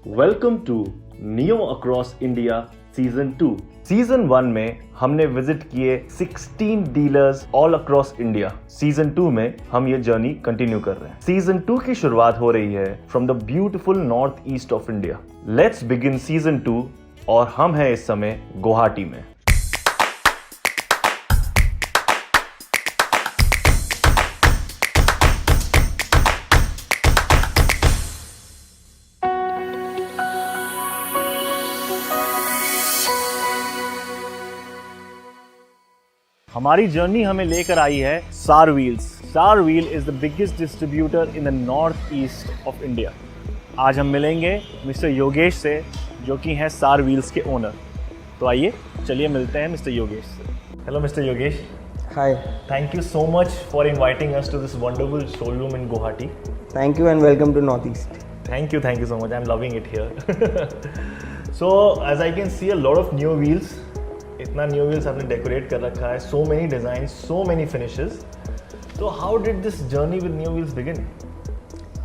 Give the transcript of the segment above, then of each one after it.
Welcome to Neo across India season 2। Season 1 में हमने visit किए 16 dealers all across India. Season 2 में हम ये जर्नी कंटिन्यू कर रहे हैं। सीजन 2 की शुरुआत हो रही है from the beautiful north east of India. Let's begin season 2 और हम हैं इस समय गुवाहाटी में। हमारी जर्नी हमें लेकर आई है सार व्हील्स। सार wheel is the biggest distributor in the north east of India. आज हम मिलेंगे मिस्टर योगेश से, जो कि हैं सार व्हील्स के ओनर। तो आइए चलिए मिलते हैं मिस्टर योगेश से। Hello mister Yogesh. Hi. Thank you so much for inviting us to this wonderful showroom in Guwahati. Thank you and welcome to North East. Thank you so much. I am loving it here. So as I can see a lot of new wheels. इतना new wheels आपने decorate कर रखा है, so many design, so many finishes. तो how did this journey with new wheels begin?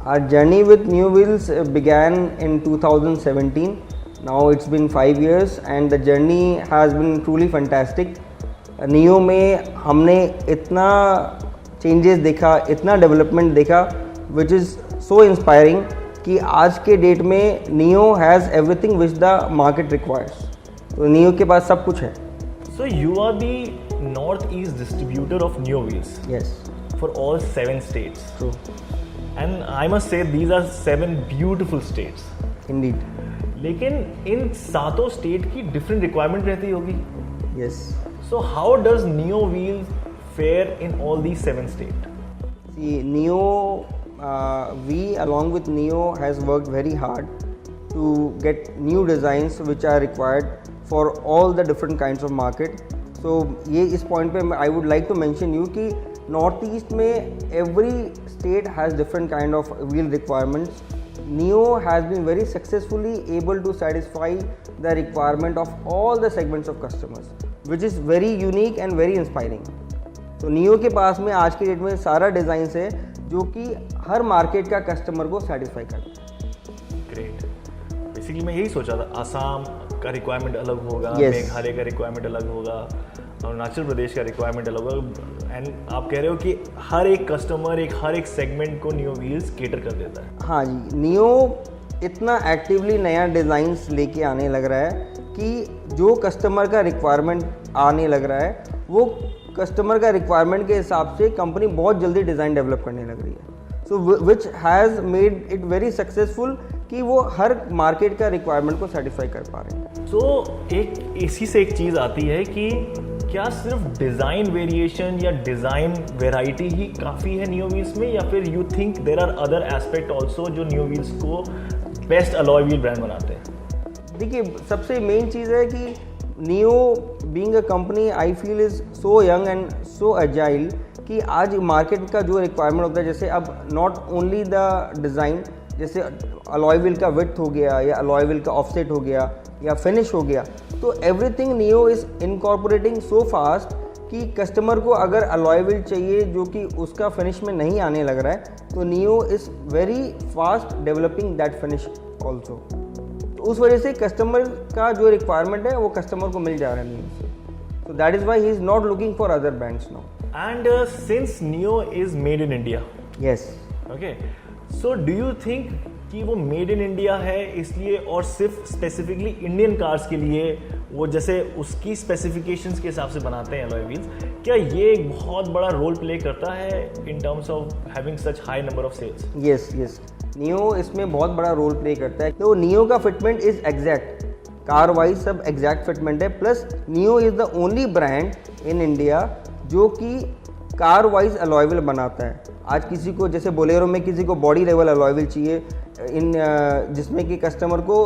Our journey with new wheels began in 2017. Now it's been 5 years and the journey has been truly fantastic. Neo में हमने इतना changes देखा, इतना development देखा, which is so inspiring कि आज के date में Neo has everything which the market requires. तो Neo के पास सब कुछ है। So you are the Northeast distributor of Neo Wheels Yes. for all 7 states. True. And I must say these are 7 beautiful states. Indeed. लेकिन इन 7 state की different requirement रहती होगी। Yes. So how does Neo Wheels fare in all these 7 states? See, Neo, we along with Neo has worked very hard to get new designs which are required for all the different kinds of market. So ये इस point पे I would like to mention you कि North East में every state has different kind of wheel requirements. Neo has been very successfully able to satisfy the requirement of all the segments of customers, which is very unique and very inspiring. तो Neo के पास में आज की date में सारा designs है जो कि हर मार्केट का कस्टमर को सेटिस्फाई करता है। ग्रेट। बेसिकली मैं यही सोचा था, आसाम का रिक्वायरमेंट अलग होगा, Yes. मेघालय का रिक्वायरमेंट अलग होगा, अरुणाचल प्रदेश का रिक्वायरमेंट अलग होगा। एंड आप कह रहे हो कि हर एक कस्टमर हर एक सेगमेंट को नियो व्हील्स केटर कर देता है। हाँ जी, नियो इतना एक्टिवली नया डिज़ाइंस लेके आने लग रहा है कि जो कस्टमर का रिक्वायरमेंट आने लग रहा है वो कस्टमर का रिक्वायरमेंट के हिसाब से कंपनी बहुत जल्दी डिज़ाइन डेवलप करने लग रही है। So which has made it very successful कि वो हर मार्केट का रिक्वायरमेंट को सेटिस्फाई कर पा रहे हैं। सो एक इसी से एक चीज़ आती है कि क्या सिर्फ डिज़ाइन वेरिएशन या डिज़ाइन वेराइटी ही काफ़ी है नियो व्हील्स में, या फिर you think there are other aspect also जो नियो व्हील्स को बेस्ट अलॉय व्हील ब्रांड बनाते हैं? देखिए, सबसे मेन चीज़ है कि Neo being a company I feel is so young and so agile कि आज मार्केट का जो रिक्वायरमेंट होता है, जैसे अब नॉट ओनली द डिज़ाइन, जैसे अलॉय व्हील का विड्थ हो गया या अलॉय व्हील का ऑफसेट हो गया या फिनिश हो गया, तो everything neo is incorporating so fast कि कस्टमर को अगर अलॉय व्हील चाहिए जो कि उसका फिनिश में नहीं आने लग रहा है, तो neo is very fast developing that finish also. तो उस वजह से कस्टमर का जो रिक्वायरमेंट है वो कस्टमर को मिल जा रहा है नियो से। So that is why he is not looking for other brands now. And since Neo is made in India, Yes. okay, so do you think कि वो मेड इन इंडिया है इसलिए और सिर्फ स्पेसिफिकली इंडियन कार्स के लिए वो जैसे उसकी स्पेसिफिकेशंस के हिसाब से बनाते हैं अलॉय व्हील्स, क्या ये एक बहुत बड़ा रोल प्ले करता है in terms of having such high number of sales? Yes, yes. Neo इसमें बहुत बड़ा रोल प्ले करता है। तो नियो का fitment is exact, car wise सब एग्जैक्ट फिटमेंट है। Plus neo is the only brand in India जो कि कार वाइज अलॉय व्हील बनाता है। आज किसी को जैसे बोलेरो में किसी को बॉडी लेवल अलॉय व्हील चाहिए, जिसमें कि कस्टमर को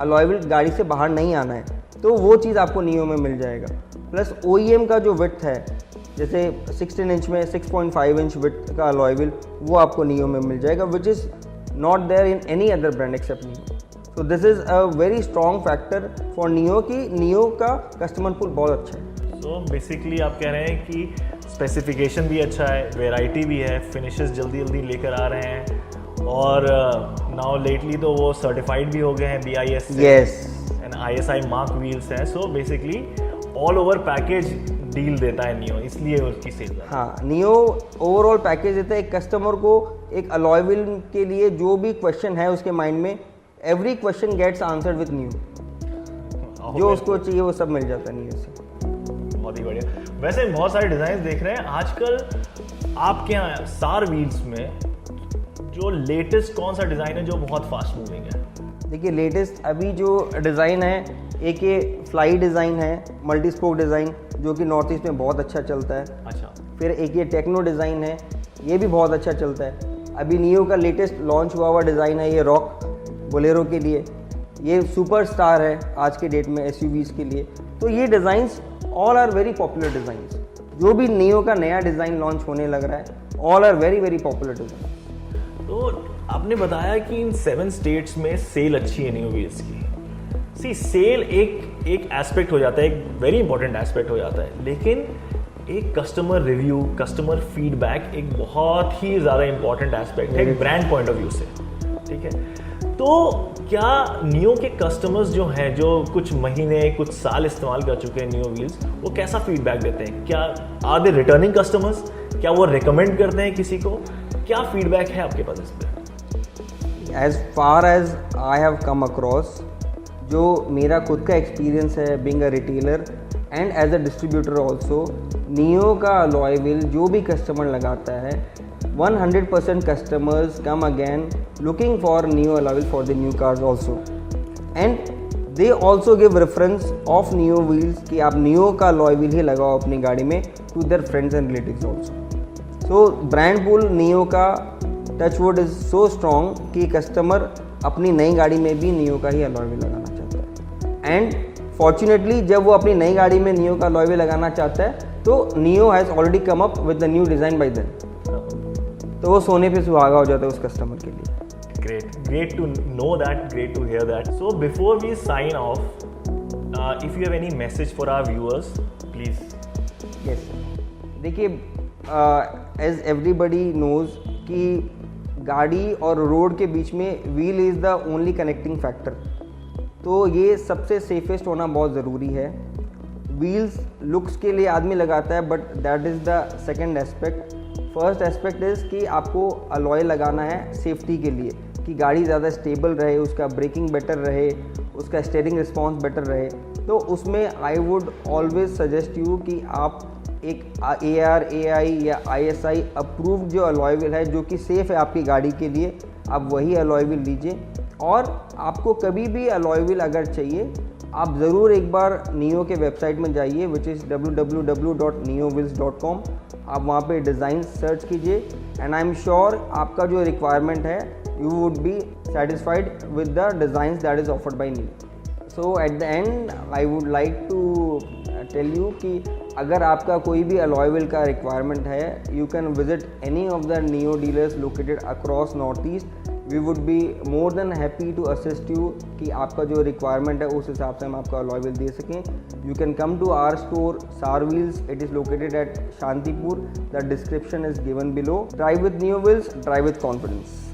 अलॉय व्हील गाड़ी से बाहर नहीं आना है, तो वो चीज़ आपको नियो में मिल जाएगा। प्लस OEM का जो विड्थ है, जैसे 16 इंच में 6.5 इंच विड्थ का अलॉय व्हील, वो आपको नियो में मिल जाएगा, which is not there in any other brand except Neo. So this is a very strong factor for Neo कि नियो का कस्टमर पुल बहुत अच्छा है। तो बेसिकली आप कह रहे हैं कि स्पेसिफिकेशन भी अच्छा है, वेराइटी भी है, फिनिशेस जल्दी जल्दी लेकर आ रहे हैं और नाउ लेटली तो वो सर्टिफाइड भी हो गए हैं BIS से, yes and ISI mark wheels है, so basically all over package deal देता है नियो, इसलिए उसकी सेल। हाँ, नियो ओवरऑल पैकेज देता है। एक कस्टमर को एक अलॉय व्हील के लिए जो भी क्वेश्चन है उसके माइंड में, every question gets answered with Neo, जो उसको चाहिए वो सब मिल जाता है नियो से। बहुत ही बढ़िया। वैसे बहुत सारे डिजाइन देख रहे हैं आजकल आपके यहाँ सार व्हील्स में, जो लेटेस्ट कौन सा डिजाइन है जो बहुत फास्ट मूविंग है? देखिए लेटेस्ट अभी जो डिज़ाइन है, एक ये फ्लाई डिज़ाइन है, मल्टी स्पोक डिज़ाइन, जो कि नॉर्थ ईस्ट में बहुत अच्छा चलता है। अच्छा। फिर एक ये टेक्नो डिज़ाइन है, ये भी बहुत अच्छा चलता है। अभी नियो का लेटेस्ट लॉन्च हुआ डिज़ाइन है ये रॉक बोलेरो के लिए, ये सुपर स्टार है आज के डेट में SUVs के लिए। तो ये designs all are very popular designs. जो भी नियो का नया डिज़ाइन लॉन्च होने लग रहा है, all are very very popular design. तो आपने बताया कि इन 7 स्टेट्स में सेल अच्छी है नियो व्हील्स की। सी सेल एक एस्पेक्ट हो जाता है, एक वेरी इंपॉर्टेंट एस्पेक्ट हो जाता है, लेकिन एक कस्टमर रिव्यू, कस्टमर फीडबैक एक बहुत ही ज़्यादा इंपॉर्टेंट एस्पेक्ट है ब्रांड पॉइंट ऑफ व्यू से, ठीक है? तो क्या नियो के कस्टमर्स जो हैं, जो कुछ महीने कुछ साल इस्तेमाल कर चुके हैं नियो व्हील्स, वो कैसा फीडबैक देते हैं? क्या आर दे रिटर्निंग कस्टमर्स? क्या वो रिकमेंड करते हैं किसी को? क्या फीडबैक है आपके पास इस पर? As far as I have come across, जो मेरा खुद का एक्सपीरियंस है being a retailer and as a distributor also, Neo का अलॉय व्हील जो भी कस्टमर लगाता है, 100% customers come again looking for new alloy wheel for the new cars also, and they also give reference of Neo wheels कि आप Neo का alloy wheel ही लगाओ अपनी गाड़ी में to their friends and relatives also. So brand pull Neo का touchwood is so strong कि customer अपनी नई गाड़ी में भी Neo का ही alloy wheel लगाना चाहता है, and fortunately जब वो अपनी नई गाड़ी में Neo का alloy wheel लगाना चाहता है तो Neo has already come up with the new design by then, तो वो सोने पे सुहागा हो जाता है उस कस्टमर के लिए। Great to know that, great to hear that. So before we sign off, if you have any message for our viewers, please. Yes. देखिए, as everybody knows कि गाड़ी और रोड के बीच में wheel is the only connecting factor, तो ये सबसे safest होना बहुत ज़रूरी है। व्हील्स लुक्स के लिए आदमी लगाता है, but that is the second aspect. First aspect is कि आपको अलॉय लगाना है सेफ्टी के लिए, कि गाड़ी ज़्यादा स्टेबल रहे, उसका ब्रेकिंग बेटर रहे, उसका स्टीयरिंग रिस्पॉन्स बेटर रहे। तो उसमें I would always suggest you कि आप एक ARAI या ISI अप्रूव्ड जो अलॉय व्हील है, जो कि सेफ़ है आपकी गाड़ी के लिए, आप वही अलॉय व्हील लीजिए। और आपको कभी भी अलॉय व्हील अगर चाहिए, आप ज़रूर एक बार नियो के वेबसाइट में जाइए, विच इज़ www.neowheels.com। आप वहाँ पे डिज़ाइन सर्च कीजिए, एंड आई एम श्योर आपका जो रिक्वायरमेंट है, you would be satisfied with the designs that is offered by Neo. So at the end I would like to tell you कि अगर आपका कोई भी अलॉय व्हील का रिक्वायरमेंट है, you can visit any of the Neo dealers located across North East. We would be more than happy to assist you कि आपका जो रिक्वायरमेंट है उस हिसाब से हम आपको अलॉय व्हील दे सकें। You can come to our store सार wheels, it is located at Shantipur. The description is given below. Drive with Neo wheels, drive with confidence.